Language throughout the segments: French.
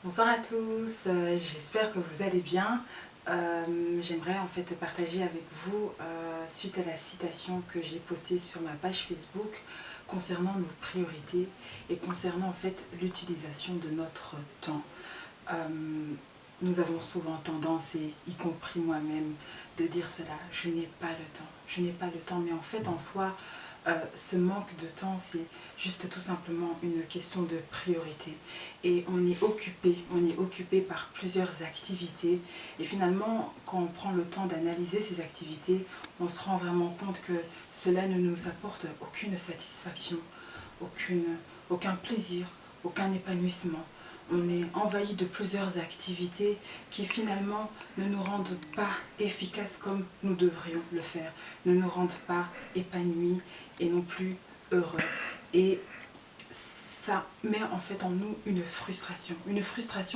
Bonsoir à tous, j'espère que vous allez bien. J'aimerais en fait partager avec vous, suite à la citation que j'ai postée sur ma page Facebook concernant nos priorités et concernant en fait l'utilisation de notre temps. Euh, Nous avons souvent tendance, et y compris moi-même, de dire cela: je n'ai pas le temps, je n'ai pas le temps, mais en fait en soi, ce manque de temps, c'est juste tout simplement une question de priorité. Et on est occupé par plusieurs activités. Et finalement, quand on prend le temps d'analyser ces activités, on se rend vraiment compte que cela ne nous apporte aucune satisfaction, aucun plaisir, aucun épanouissement. On est envahi de plusieurs activités qui finalement ne nous rendent pas efficaces comme nous devrions le faire, ne nous rendent pas épanouis et non plus heureux. Et ça met en fait en nous une frustration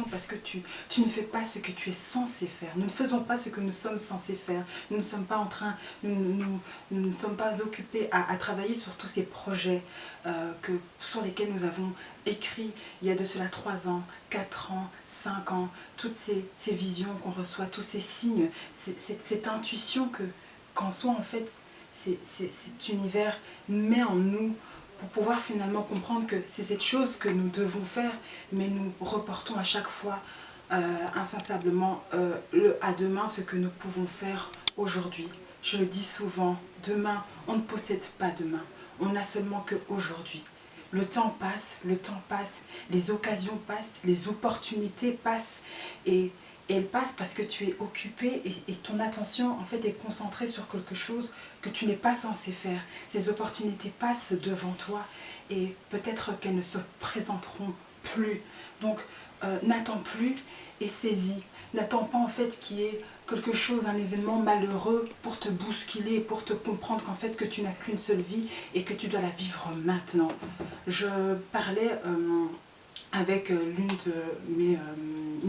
parce que tu ne fais pas ce que tu es censé faire. Nous ne faisons pas ce que nous sommes censés faire. Nous ne sommes pas en train, nous ne sommes pas occupés à travailler sur tous ces projets sur lesquels nous avons écrit il y a de cela 3 ans, 4 ans, 5 ans, toutes ces visions qu'on reçoit, tous ces signes, cette intuition qu'en soi en fait cet univers met en nous pour pouvoir finalement comprendre que c'est cette chose que nous devons faire, mais nous reportons à chaque fois insensablement à demain ce que nous pouvons faire aujourd'hui. Je le dis souvent, demain, on ne possède pas demain, on n'a seulement qu'aujourd'hui. Le temps passe, les occasions passent, les opportunités passent et elles passent parce que tu es occupé et ton attention en fait est concentrée sur quelque chose que tu n'es pas censé faire. Ces opportunités passent devant toi et peut-être qu'elles ne se présenteront plus. Donc n'attends plus et saisis. N'attends pas en fait qu'il y ait quelque chose, un événement malheureux pour te bousculer, pour te comprendre qu'en fait que tu n'as qu'une seule vie et que tu dois la vivre maintenant. Je parlais avec une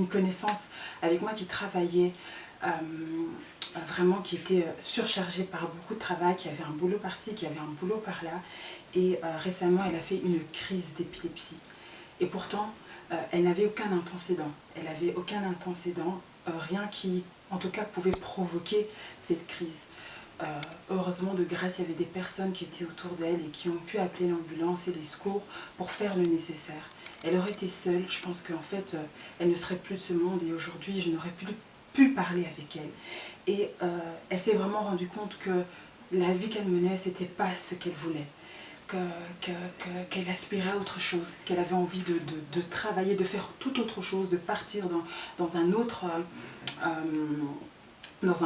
connaissance avec moi qui travaillait vraiment, qui était surchargée par beaucoup de travail, qui avait un boulot par-ci, qui avait un boulot par-là. Et récemment, elle a fait une crise d'épilepsie. Et pourtant, elle n'avait aucun antécédent. Elle n'avait aucun antécédent, rien qui, en tout cas, pouvait provoquer cette crise. Heureusement, de grâce, il y avait des personnes qui étaient autour d'elle et qui ont pu appeler l'ambulance et les secours pour faire le nécessaire. Elle aurait été seule, je pense qu'en fait, elle ne serait plus de ce monde et aujourd'hui, je n'aurais plus pu parler avec elle. Et elle s'est vraiment rendue compte que la vie qu'elle menait, c'était pas ce qu'elle voulait. Qu'elle aspirait à autre chose, qu'elle avait envie de travailler, de faire tout autre chose, de partir dans un autre... dans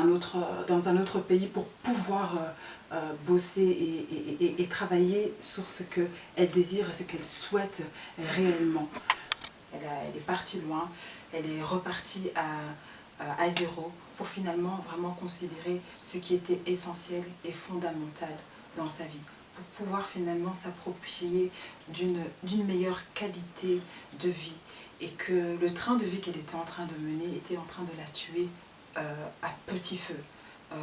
un autre pays pour pouvoir bosser et travailler sur ce qu'elle désire et ce qu'elle souhaite réellement. Elle est partie loin, elle est repartie à zéro pour finalement vraiment considérer ce qui était essentiel et fondamental dans sa vie, pour pouvoir finalement s'approprier d'une meilleure qualité de vie et que le train de vie qu'elle était en train de mener était en train de la tuer à petit feu.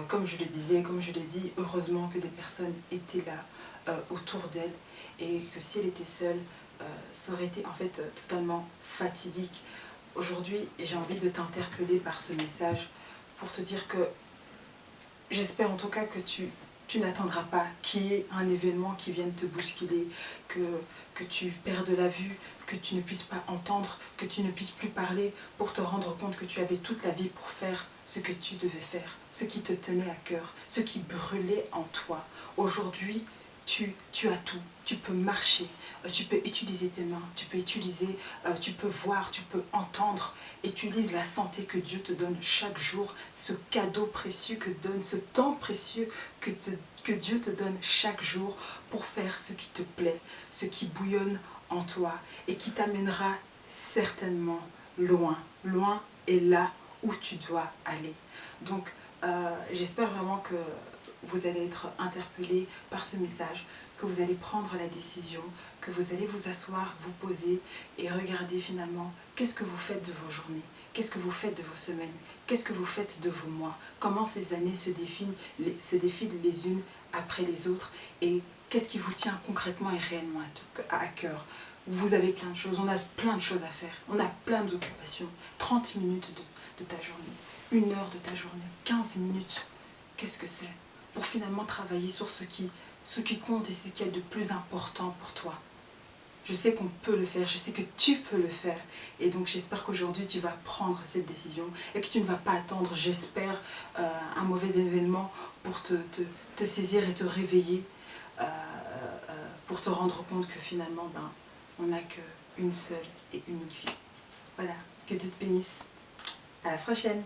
Comme je le disais, comme je l'ai dit, heureusement que des personnes étaient là autour d'elle et que si elle était seule, ça aurait été en fait totalement fatidique. Aujourd'hui, j'ai envie de t'interpeller par ce message pour te dire que j'espère en tout cas que tu n'attendras pas qu'il y ait un événement qui vienne te bousculer, que tu perdes la vue, que tu ne puisses pas entendre, que tu ne puisses plus parler pour te rendre compte que tu avais toute la vie pour faire ce que tu devais faire, ce qui te tenait à cœur, ce qui brûlait en toi. Aujourd'hui, tu as tout. Tu peux marcher, tu peux utiliser tes mains, tu peux voir, tu peux entendre. Utilise la santé que Dieu te donne chaque jour, ce cadeau précieux que donne, ce temps précieux que Dieu te donne chaque jour pour faire ce qui te plaît, ce qui bouillonne en toi et qui t'amènera certainement loin. Loin est là où tu dois aller. Donc, j'espère vraiment que vous allez être interpellés par ce message, que vous allez prendre la décision, que vous allez vous asseoir, vous poser et regarder finalement qu'est-ce que vous faites de vos journées, qu'est-ce que vous faites de vos semaines, qu'est-ce que vous faites de vos mois, comment ces années se défilent les unes après les autres et qu'est-ce qui vous tient concrètement et réellement à cœur. vous avez plein de choses, on a plein de choses à faire, on a plein d'occupations. 30 minutes de ta journée, 1 heure de ta journée, 15 minutes, qu'est-ce que c'est? Pour finalement travailler sur ce qui compte et ce qui est de plus important pour toi. Je sais qu'on peut le faire, je sais que tu peux le faire. Et donc j'espère qu'aujourd'hui tu vas prendre cette décision et que tu ne vas pas attendre, j'espère, un mauvais événement pour te saisir et te réveiller, pour te rendre compte que finalement, on n'a qu'une seule et unique vie. Voilà, que Dieu te bénisse. À la prochaine.